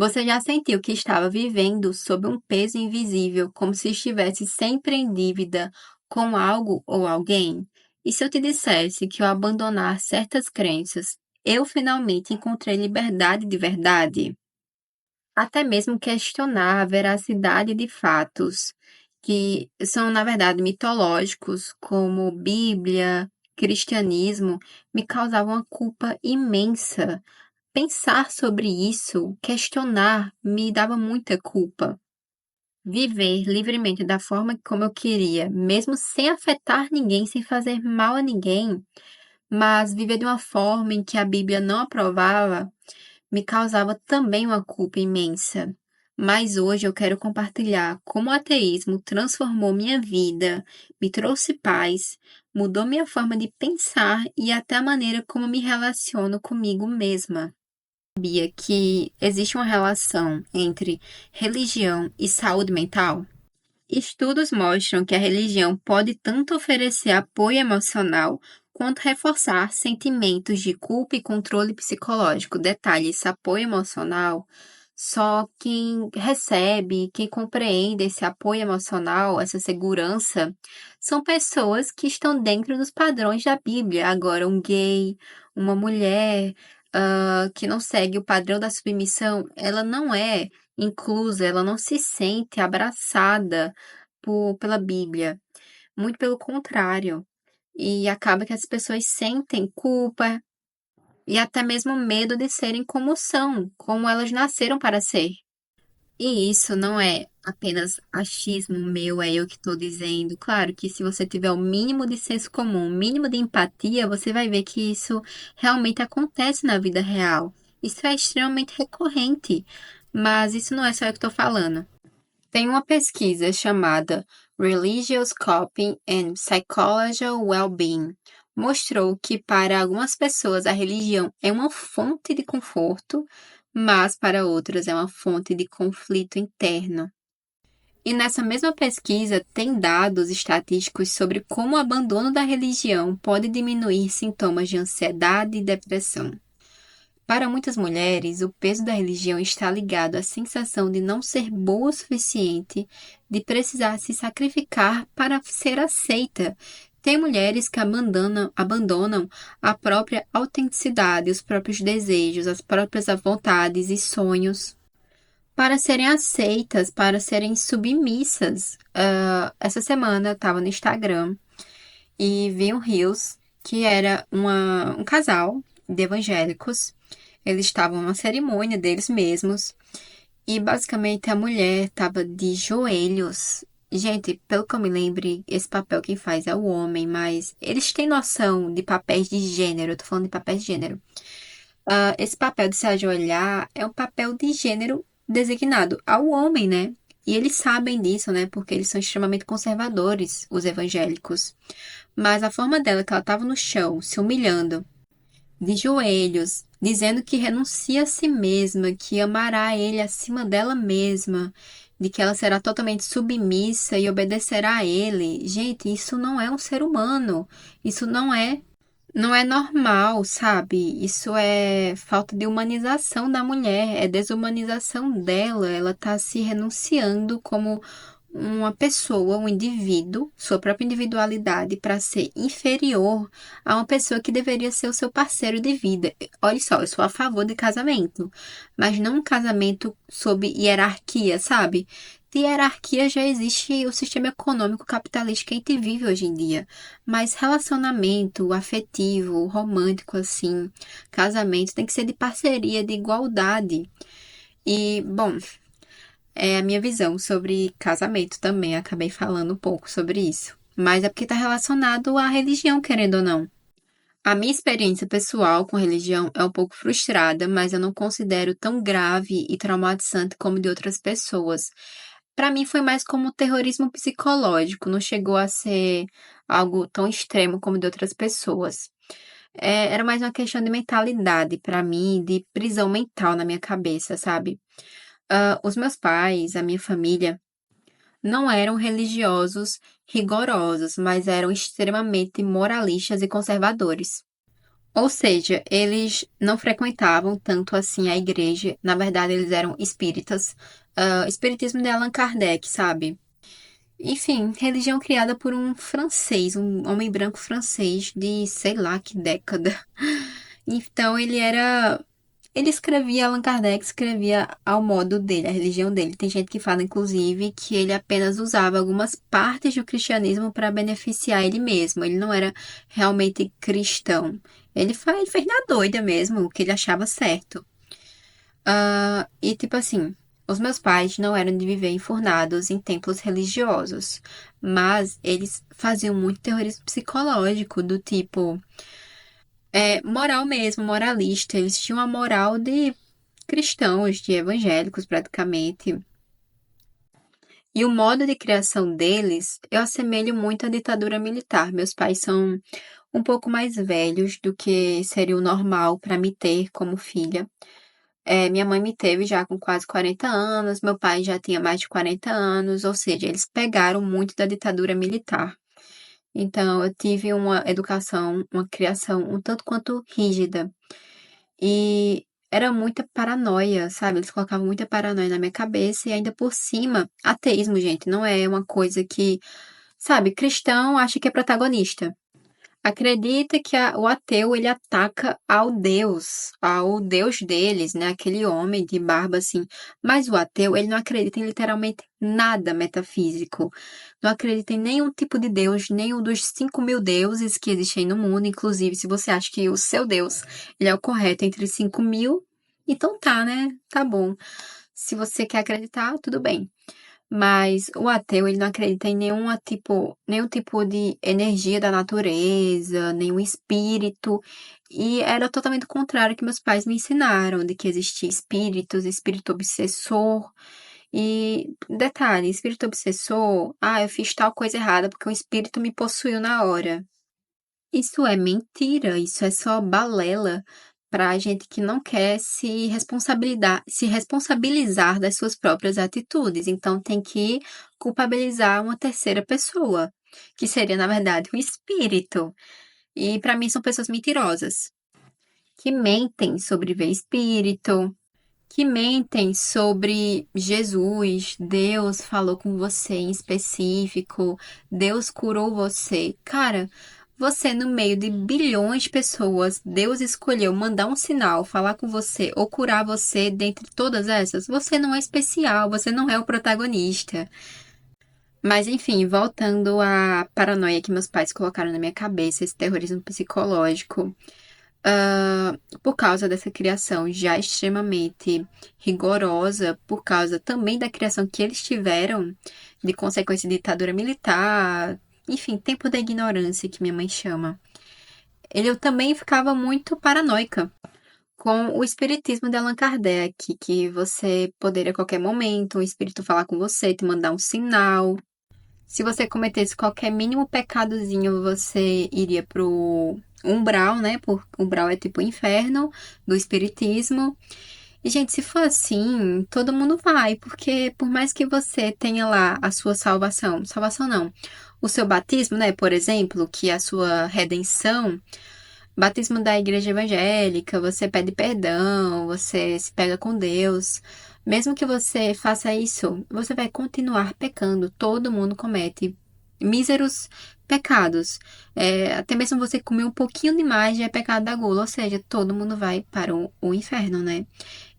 Você já sentiu que estava vivendo sob um peso invisível, como se estivesse sempre em dívida com algo ou alguém? E se eu te dissesse que ao abandonar certas crenças, eu finalmente encontrei liberdade de verdade? Até mesmo questionar a veracidade de fatos que são, na verdade, mitológicos, como Bíblia, cristianismo, me causava uma culpa imensa. Pensar sobre isso, questionar, me dava muita culpa. Viver livremente da forma como eu queria, mesmo sem afetar ninguém, sem fazer mal a ninguém, mas viver de uma forma em que a Bíblia não aprovava, me causava também uma culpa imensa. Mas hoje eu quero compartilhar como o ateísmo transformou minha vida, me trouxe paz, mudou minha forma de pensar e até a maneira como me relaciono comigo mesma. Sabia que existe uma relação entre religião e saúde mental? Estudos mostram que a religião pode tanto oferecer apoio emocional quanto reforçar sentimentos de culpa e controle psicológico. Detalhe, esse apoio emocional, só quem recebe, quem compreende esse apoio emocional, essa segurança, são pessoas que estão dentro dos padrões da Bíblia. Agora, um gay, uma mulher, que não segue o padrão da submissão, ela não é inclusa, ela não se sente abraçada pela Bíblia. Muito pelo contrário. E acaba que as pessoas sentem culpa e até mesmo medo de serem como são, como elas nasceram para ser. E isso não é apenas achismo meu, é eu que estou dizendo. Claro que se você tiver o mínimo de senso comum, o mínimo de empatia, você vai ver que isso realmente acontece na vida real. Isso é extremamente recorrente, mas isso não é só eu que estou falando. Tem uma pesquisa chamada Religious Coping and Psychological Wellbeing. Mostrou que para algumas pessoas a religião é uma fonte de conforto, mas para outras é uma fonte de conflito interno. E nessa mesma pesquisa tem dados estatísticos sobre como o abandono da religião pode diminuir sintomas de ansiedade e depressão. Para muitas mulheres, o peso da religião está ligado à sensação de não ser boa o suficiente, de precisar se sacrificar para ser aceita. Tem mulheres que abandonam a própria autenticidade, os próprios desejos, as próprias vontades e sonhos para serem aceitas, para serem submissas. Essa semana eu estava no Instagram e vi um Reels que era um casal de evangélicos. Eles estavam numa cerimônia deles mesmos e basicamente a mulher estava de joelhos. Gente, pelo que eu me lembre, esse papel quem faz é o homem, mas eles têm noção de papéis de gênero. Eu tô falando de papéis de gênero. Esse papel de se ajoelhar é um papel de gênero designado ao homem, né? E eles sabem disso, né? Porque eles são extremamente conservadores, os evangélicos. Mas a forma dela, que ela estava no chão, se humilhando, de joelhos, dizendo que renuncia a si mesma, que amará ele acima dela mesma, de que ela será totalmente submissa e obedecerá a ele. Gente, isso não é um ser humano. Isso não é normal, sabe? Isso é falta de humanização da mulher, é desumanização dela. Ela tá se renunciando como uma pessoa, um indivíduo, sua própria individualidade, para ser inferior a uma pessoa que deveria ser o seu parceiro de vida. Olha só, eu sou a favor de casamento, mas não um casamento sob hierarquia, sabe? De hierarquia já existe o sistema econômico capitalista que a gente vive hoje em dia. Mas relacionamento afetivo, romântico, assim, casamento tem que ser de parceria, de igualdade. E, bom, é a minha visão sobre casamento também. Acabei falando um pouco sobre isso. Mas é porque está relacionado à religião, querendo ou não. A minha experiência pessoal com religião é um pouco frustrada, mas eu não considero tão grave e traumatizante como de outras pessoas. Para mim foi mais como terrorismo psicológico, não chegou a ser algo tão extremo como de outras pessoas. Era mais uma questão de mentalidade para mim, de prisão mental na minha cabeça, sabe? Os meus pais, a minha família, não eram religiosos rigorosos, mas eram extremamente moralistas e conservadores. Ou seja, eles não frequentavam tanto assim a igreja. Na verdade, eles eram espíritas. Espiritismo de Allan Kardec, sabe? Enfim, religião criada por um francês, um homem branco francês de sei lá que década. Então ele era. Ele escrevia, Allan Kardec escrevia ao modo dele, a religião dele. Tem gente que fala, inclusive, que ele apenas usava algumas partes do cristianismo para beneficiar ele mesmo. Ele não era realmente cristão. Ele fez na doida mesmo, o que ele achava certo. E tipo assim, os meus pais não eram de viver enfurnados em templos religiosos, mas eles faziam muito terrorismo psicológico, do tipo, moral mesmo, moralista. Eles tinham a moral de cristãos, de evangélicos praticamente. E o modo de criação deles, eu assemelho muito à ditadura militar. Meus pais são um pouco mais velhos do que seria o normal para me ter como filha. Minha mãe me teve já com quase 40 anos, meu pai já tinha mais de 40 anos, ou seja, eles pegaram muito da ditadura militar. Então, eu tive uma educação, uma criação um tanto quanto rígida. E era muita paranoia, sabe? Eles colocavam muita paranoia na minha cabeça e ainda por cima, ateísmo, gente, não é uma coisa que, sabe, cristão acha que é protagonista. Acredita que o ateu ele ataca ao Deus deles, né? Aquele homem de barba assim. Mas o ateu ele não acredita em literalmente nada metafísico. Não acredita em nenhum tipo de Deus, nenhum dos 5.000 deuses que existem no mundo. Inclusive, se você acha que o seu Deus ele é o correto entre 5.000, então tá, né? Tá bom. Se você quer acreditar, tudo bem. Mas o ateu, ele não acredita em nenhum tipo de energia da natureza, nenhum espírito. E era totalmente o contrário que meus pais me ensinaram, de que existia espíritos, espírito obsessor. E detalhe, espírito obsessor, eu fiz tal coisa errada porque o espírito me possuiu na hora. Isso é mentira, isso é só balela para gente que não quer se responsabilizar das suas próprias atitudes. Então tem que culpabilizar uma terceira pessoa, que seria, na verdade, um espírito. E para mim são pessoas mentirosas, que mentem sobre ver espírito, que mentem sobre Jesus, Deus falou com você em específico, Deus curou você. Cara, você no meio de bilhões de pessoas, Deus escolheu mandar um sinal, falar com você ou curar você dentre todas essas. Você não é especial, você não é o protagonista. Mas enfim, voltando à paranoia que meus pais colocaram na minha cabeça, esse terrorismo psicológico. Por causa dessa criação já extremamente rigorosa, por causa também da criação que eles tiveram, de consequência de ditadura militar, enfim, tempo da ignorância que minha mãe chama. Eu também ficava muito paranoica com o espiritismo de Allan Kardec, que você poderia a qualquer momento, um espírito falar com você, te mandar um sinal. Se você cometesse qualquer mínimo pecadozinho, você iria pro umbral, né? Por umbral é tipo o inferno do espiritismo. E, gente, se for assim, todo mundo vai, porque por mais que você tenha lá a sua salvação não, o seu batismo, né? Por exemplo, que é a sua redenção, batismo da igreja evangélica, você pede perdão, você se pega com Deus. Mesmo que você faça isso, você vai continuar pecando. Todo mundo comete míseros pecados. Até mesmo você comer um pouquinho demais já é pecado da gula, ou seja, todo mundo vai para o inferno, né?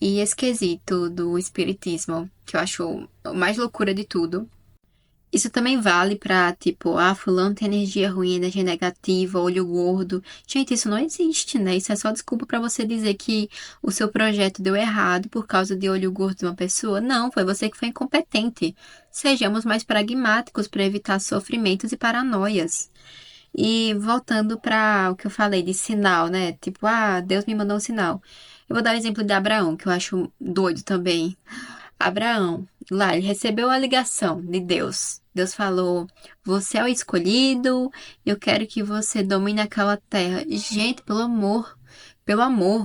E esse quesito do espiritismo, que eu acho a mais loucura de tudo, isso também vale pra, tipo, fulano tem energia ruim, energia negativa, olho gordo. Gente, isso não existe, né? Isso é só desculpa pra você dizer que o seu projeto deu errado por causa de olho gordo de uma pessoa. Não, foi você que foi incompetente. Sejamos mais pragmáticos para evitar sofrimentos e paranoias. E voltando para o que eu falei de sinal, né? Tipo, Deus me mandou um sinal. Eu vou dar o exemplo de Abraão, que eu acho doido também. Abraão, lá, ele recebeu a ligação de Deus. Deus falou: Você é o escolhido, eu quero que você domine aquela terra. Gente, pelo amor,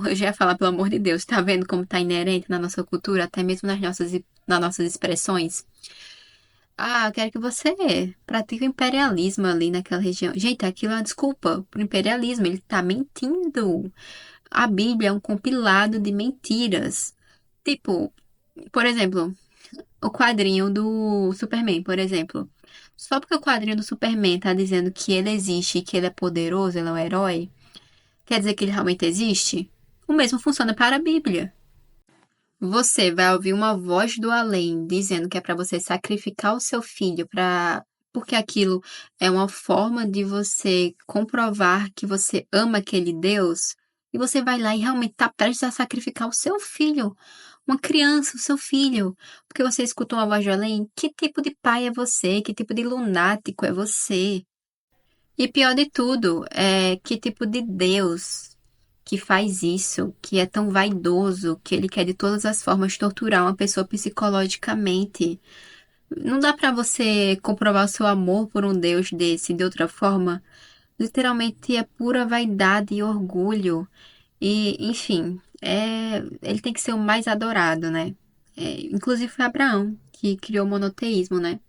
eu já ia falar pelo amor de Deus, tá vendo como tá inerente na nossa cultura, até mesmo nas nossas expressões? Ah, eu quero que você pratique o imperialismo ali naquela região. Gente, aquilo é uma desculpa pro imperialismo. Ele tá mentindo. A Bíblia é um compilado de mentiras. Tipo, por exemplo, o quadrinho do Superman, por exemplo. Só porque o quadrinho do Superman tá dizendo que ele existe e que ele é poderoso, ele é um herói, quer dizer que ele realmente existe? O mesmo funciona para a Bíblia. Você vai ouvir uma voz do além dizendo que é para você sacrificar o seu filho para porque aquilo é uma forma de você comprovar que você ama aquele Deus, e você vai lá e realmente está prestes a sacrificar o seu filho, uma criança, o seu filho, porque você escutou uma voz do além. Que tipo de pai é você? Que tipo de lunático é você? E pior de tudo, é que tipo de Deus que faz isso, que é tão vaidoso, que ele quer de todas as formas torturar uma pessoa psicologicamente. Não dá pra você comprovar o seu amor por um Deus desse de outra forma. Literalmente é pura vaidade e orgulho. E, enfim, ele tem que ser o mais adorado, né? Inclusive foi Abraão que criou o monoteísmo, né?